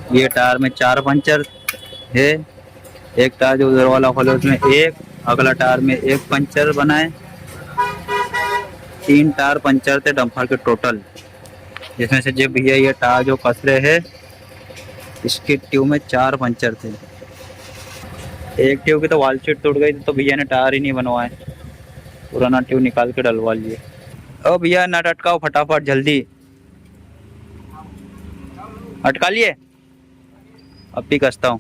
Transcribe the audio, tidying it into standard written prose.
ये टायर में 4 पंचर है। एक टायर जो उधर वाला खोले उसमें एक, अगला टायर में एक पंचर बनाए। 3 टायर पंचर थे डंपर के टोटल, जिसमें से जो भैया ये टायर जो कस रहे है इसके ट्यूब में 4 पंचर थे। एक ट्यूब की तो वाल शीट टूट गई थी तो भैया ने टायर ही नहीं बनवाए, पुराना ट्यूब निकाल के डलवा लिए। ओ भैया नट अटकाओ फटाफट जल्दी। अटका लिए, अब भी कसता हूँ।